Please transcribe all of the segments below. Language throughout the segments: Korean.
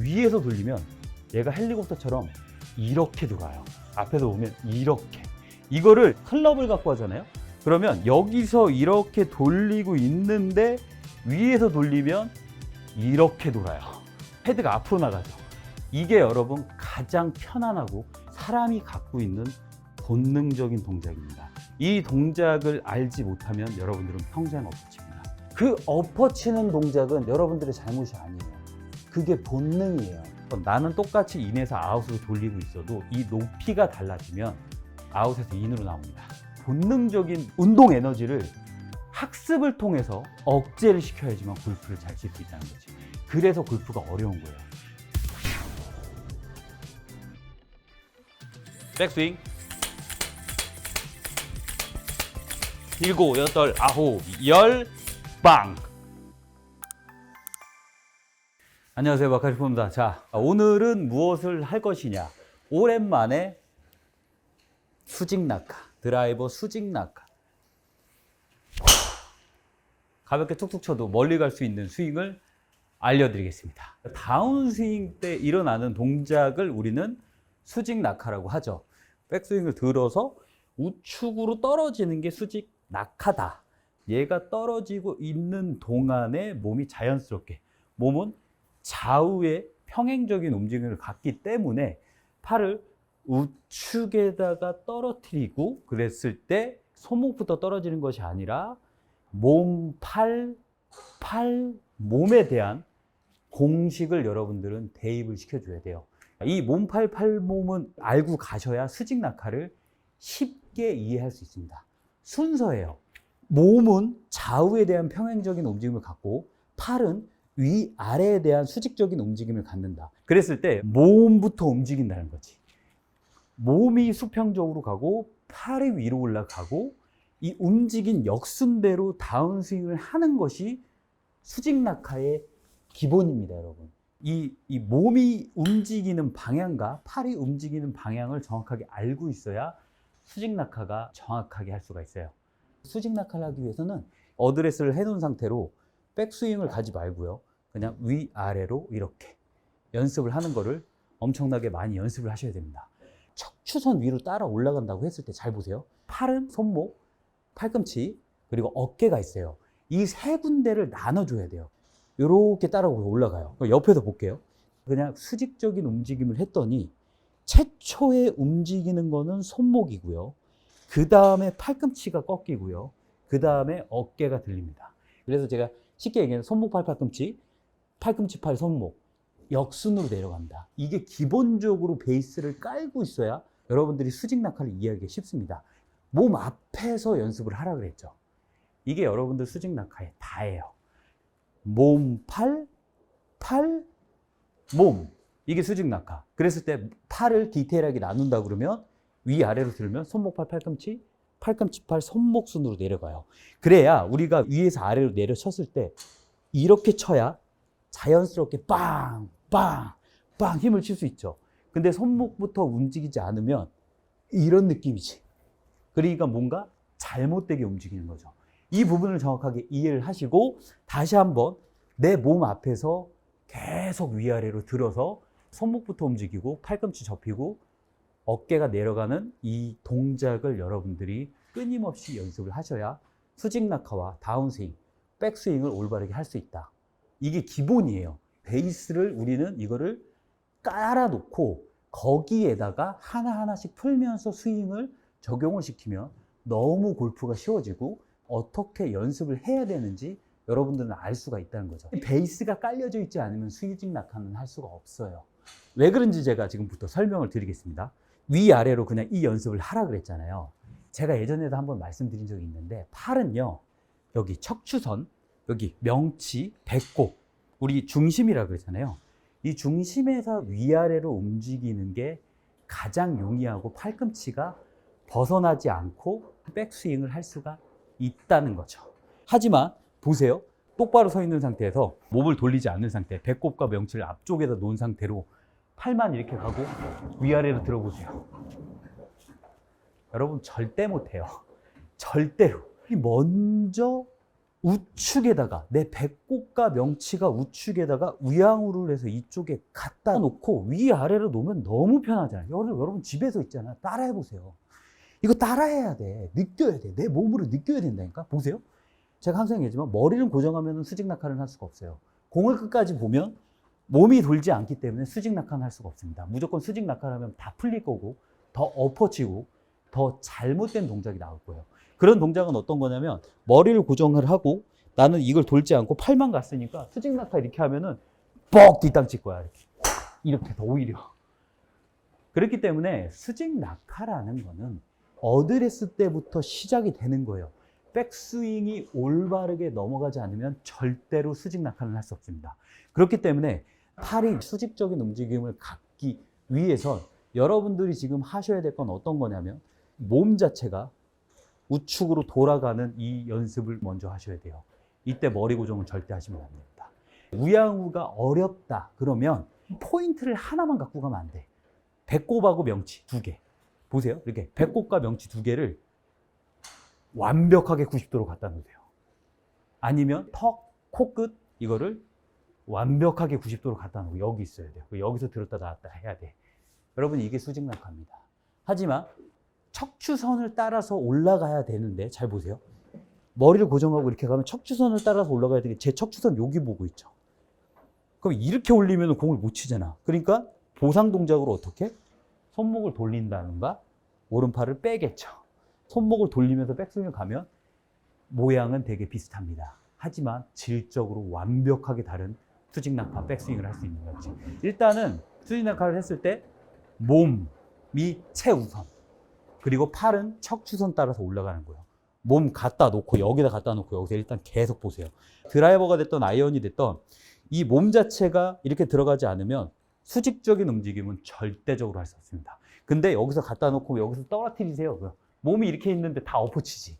위에서 돌리면 얘가 헬리콥터처럼 이렇게 돌아요. 앞에서 보면 이렇게. 이거를 클럽을 갖고 하잖아요. 그러면 여기서 이렇게 돌리고 있는데 위에서 돌리면 이렇게 돌아요. 헤드가 앞으로 나가죠. 이게 여러분 가장 편안하고 사람이 갖고 있는 본능적인 동작입니다. 이 동작을 알지 못하면 여러분들은 평생 엎어칩니다. 그 엎어치는 동작은 여러분들의 잘못이 아니에요. 그게 본능이에요. 나는 똑같이 인에서 아웃으로 돌리고 있어도 이 높이가 달라지면 아웃에서 인으로 나옵니다. 본능적인 운동 에너지를 학습을 통해서 억제를 시켜야지만 골프를 잘 칠 수 있다는 거지. 그래서 골프가 어려운 거예요. 백스윙. 7, 8, 9, 10, 빵! 안녕하세요, 마카리프입니다. 자, 오늘은 무엇을 할 것이냐. 오랜만에 수직 낙하, 드라이버 수직 낙하. 가볍게 툭툭 쳐도 멀리 갈 수 있는 스윙을 알려드리겠습니다. 다운스윙 때 일어나는 동작을 우리는 수직 낙하라고 하죠. 백스윙을 들어서 우측으로 떨어지는 게 수직 낙하다. 얘가 떨어지고 있는 동안에 몸이 자연스럽게, 몸은 좌우의 평행적인 움직임을 갖기 때문에 팔을 우측에다가 떨어뜨리고 그랬을 때 손목부터 떨어지는 것이 아니라 몸, 팔, 몸에 대한 공식을 여러분들은 대입을 시켜줘야 돼요. 이 몸, 팔, 몸은 알고 가셔야 수직 낙하를 쉽게 이해할 수 있습니다. 순서예요. 몸은 좌우에 대한 평행적인 움직임을 갖고 팔은 위아래에 대한 수직적인 움직임을 갖는다. 그랬을 때 몸부터 움직인다는 거지. 몸이 수평적으로 가고 팔이 위로 올라가고 이 움직인 역순대로 다운스윙을 하는 것이 수직 낙하의 기본입니다, 여러분. 이 몸이 움직이는 방향과 팔이 움직이는 방향을 정확하게 알고 있어야 수직 낙하가 정확하게 할 수가 있어요. 수직 낙하를 하기 위해서는 어드레스를 해놓은 상태로 백스윙을 가지 말고요. 그냥 위아래로 이렇게 연습을 하는 거를 엄청나게 많이 연습을 하셔야 됩니다. 척추선 위로 따라 올라간다고 했을 때 잘 보세요. 팔은 손목, 팔꿈치, 그리고 어깨가 있어요. 이 세 군데를 나눠줘야 돼요. 이렇게 따라 올라가요. 옆에서 볼게요. 그냥 수직적인 움직임을 했더니 최초에 움직이는 거는 손목이고요. 그 다음에 팔꿈치가 꺾이고요. 그 다음에 어깨가 들립니다. 그래서 제가 쉽게 얘기하면 손목, 팔, 팔꿈치, 팔꿈치, 팔, 손목 역순으로 내려갑니다. 이게 기본적으로 베이스를 깔고 있어야 여러분들이 수직 낙하를 이해하기 쉽습니다. 몸 앞에서 연습을 하라 그랬죠. 이게 여러분들 수직 낙하의 다예요. 몸, 팔, 몸. 이게 수직 낙하. 그랬을 때 팔을 디테일하게 나눈다 그러면 위아래로 들면 손목, 팔, 팔꿈치, 팔꿈치, 팔, 손목 순으로 내려가요. 그래야 우리가 위에서 아래로 내려쳤을 때 이렇게 쳐야 자연스럽게 빵, 빵, 빵 힘을 칠 수 있죠. 근데 손목부터 움직이지 않으면 이런 느낌이지. 그러니까 뭔가 잘못되게 움직이는 거죠. 이 부분을 정확하게 이해를 하시고 다시 한번 내 몸 앞에서 계속 위아래로 들어서 손목부터 움직이고 팔꿈치 접히고 어깨가 내려가는 이 동작을 여러분들이 끊임없이 연습을 하셔야 수직 낙하와 다운스윙, 백스윙을 올바르게 할 수 있다. 이게 기본이에요. 베이스를 우리는 이거를 깔아놓고 거기에다가 하나하나씩 풀면서 스윙을 적용을 시키면 너무 골프가 쉬워지고 어떻게 연습을 해야 되는지 여러분들은 알 수가 있다는 거죠. 베이스가 깔려져 있지 않으면 수직 낙하는 할 수가 없어요. 왜 그런지 제가 지금부터 설명을 드리겠습니다. 위아래로 그냥 이 연습을 하라 그랬잖아요. 제가 예전에도 한번 말씀드린 적이 있는데 팔은요, 여기 척추선, 여기 명치, 배꼽, 우리 중심이라고 그랬잖아요. 이 중심에서 위아래로 움직이는 게 가장 용이하고 팔꿈치가 벗어나지 않고 백스윙을 할 수가 있다는 거죠. 하지만 보세요. 똑바로 서 있는 상태에서 몸을 돌리지 않는 상태, 배꼽과 명치를 앞쪽에다 놓은 상태로 팔만 이렇게 가고 위아래로 들어보세요. 여러분 절대 못해요. 절대로. 먼저 우측에다가 내 배꼽과 명치가 우측에다가 우양우를 해서 이쪽에 갖다 놓고 위아래로 놓으면 너무 편하잖아요. 여러분 집에서 있잖아. 따라해 보세요. 이거 따라해야 돼. 느껴야 돼. 내 몸으로 느껴야 된다니까. 보세요. 제가 항상 얘기하지만 머리를 고정하면 수직 낙하를 할 수가 없어요. 공을 끝까지 보면 몸이 돌지 않기 때문에 수직 낙하는 할 수가 없습니다. 무조건 수직 낙하를 하면 다 풀릴 거고 더 엎어치고 더 잘못된 동작이 나올 거예요. 그런 동작은 어떤 거냐면 머리를 고정을 하고 나는 이걸 돌지 않고 팔만 갔으니까 수직 낙하 이렇게 하면은 뻑 뒷땅 칠 거야. 이렇게 더 오히려. 그렇기 때문에 수직 낙하라는 거는 어드레스 때부터 시작이 되는 거예요. 백스윙이 올바르게 넘어가지 않으면 절대로 수직 낙하는 할 수 없습니다. 그렇기 때문에 팔이 수직적인 움직임을 갖기 위해서 여러분들이 지금 하셔야 될 건 어떤 거냐면 몸 자체가 우측으로 돌아가는 이 연습을 먼저 하셔야 돼요. 이때 머리 고정은 절대 하시면 안 됩니다. 우양우가 어렵다 그러면 포인트를 하나만 갖고 가면 안 돼. 배꼽하고 명치 2개. 보세요. 이렇게 배꼽과 명치 2개를 완벽하게 90도로 갖다 놓으세요. 아니면 턱, 코끝 이거를 완벽하게 90도로 갖다 놓고 여기 있어야 돼요. 여기서 들었다 놨다 해야 돼. 여러분 이게 수직 낙하입니다. 하지만 척추선을 따라서 올라가야 되는데 잘 보세요. 머리를 고정하고 이렇게 가면 척추선을 따라서 올라가야 되는데 제 척추선 여기 보고 있죠. 그럼 이렇게 올리면 공을 못 치잖아. 그러니까 보상 동작으로 어떻게? 손목을 돌린다는가 오른팔을 빼겠죠. 손목을 돌리면서 백스윙을 가면 모양은 되게 비슷합니다. 하지만 질적으로 완벽하게 다른 수직 낙하 백스윙을 할 수 있는 거지. 일단은 수직 낙하를 했을 때 몸이 최우선. 그리고 팔은 척추선 따라서 올라가는 거예요. 몸 갖다 놓고 여기다 갖다 놓고 여기서 일단 계속 보세요. 드라이버가 됐던 아이언이 됐던 이 몸 자체가 이렇게 들어가지 않으면 수직적인 움직임은 절대적으로 할 수 없습니다. 근데 여기서 갖다 놓고 여기서 떨어뜨리세요. 몸이 이렇게 있는데 다 엎어치지.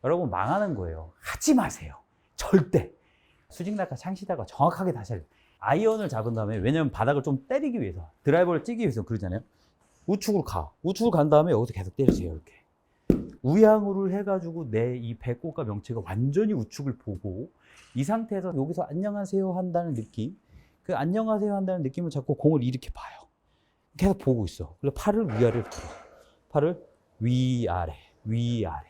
여러분 망하는 거예요. 하지 마세요. 절대. 수직 낙하 창시다가 정확하게 다시 해야 돼요. 아이언을 잡은 다음에 왜냐면 바닥을 좀 때리기 위해서 드라이버를 찌기 위해서 그러잖아요. 우측으로 가. 우측으로 간 다음에 여기서 계속 때리세요. 이렇게. 우양우를 해가지고 내 이 배꼽과 명치가 완전히 우측을 보고 이 상태에서 여기서 안녕하세요 한다는 느낌. 그 안녕하세요 한다는 느낌을 잡고 공을 이렇게 봐요. 계속 보고 있어. 그래서 팔을 위아래로 들어. 팔을 위아래, 위아래.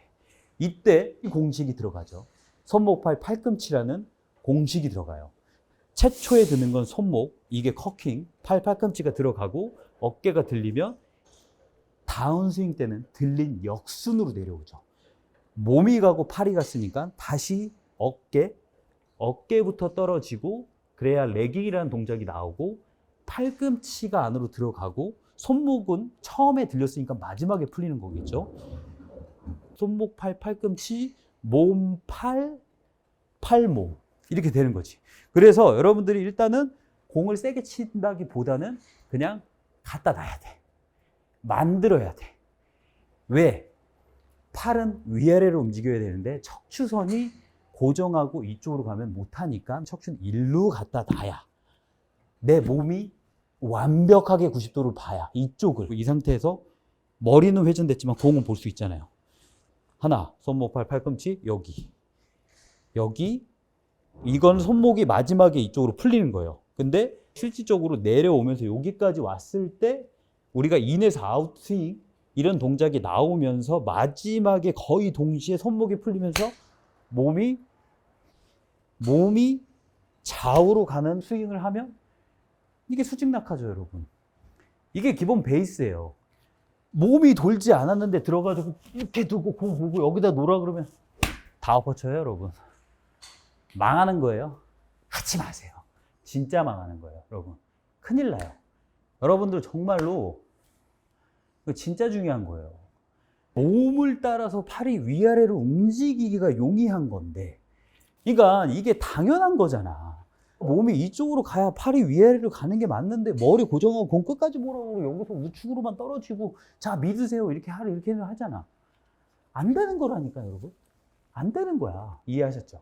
이때 이 공식이 들어가죠. 손목팔 팔꿈치라는 공식이 들어가요. 최초에 드는 건 손목, 이게 커킹, 팔꿈치가 들어가고 어깨가 들리면 다운스윙 때는 들린 역순으로 내려오죠. 몸이 가고 팔이 갔으니까 다시 어깨부터 떨어지고 그래야 레깅이라는 동작이 나오고 팔꿈치가 안으로 들어가고 손목은 처음에 들렸으니까 마지막에 풀리는 거겠죠. 손목, 팔꿈치, 몸, 팔몸 이렇게 되는 거지. 그래서 여러분들이 일단은 공을 세게 친다기보다는 그냥 갖다 놔야 돼. 만들어야 돼. 왜? 팔은 위아래로 움직여야 되는데 척추선이 고정하고 이쪽으로 가면 못하니까 척추는 일로 갖다 놔야 내 몸이 완벽하게 90도를 봐야 이쪽을. 이 상태에서 머리는 회전됐지만 공은 볼 수 있잖아요. 하나, 손목, 팔꿈치, 여기 이건 손목이 마지막에 이쪽으로 풀리는 거예요. 근데 실질적으로 내려오면서 여기까지 왔을 때 우리가 인에서 아웃스윙 이런 동작이 나오면서 마지막에 거의 동시에 손목이 풀리면서 몸이 좌우로 가는 스윙을 하면 이게 수직 낙하죠, 여러분. 이게 기본 베이스예요. 몸이 돌지 않았는데 들어가지고 이렇게 두고 공 보고 여기다 놓으라 그러면 다 엎어쳐요, 여러분. 망하는 거예요. 하지 마세요. 진짜 망하는 거예요, 여러분. 큰일 나요. 여러분들 정말로 진짜 중요한 거예요. 몸을 따라서 팔이 위아래로 움직이기가 용이한 건데, 그러니까 이게 당연한 거잖아. 몸이 이쪽으로 가야 팔이 위아래로 가는 게 맞는데 머리 고정하고 공 끝까지 보라고 여기서 우측으로만 떨어지고 자 믿으세요 이렇게 하잖아. 안 되는 거라니까 여러분. 안 되는 거야. 이해하셨죠?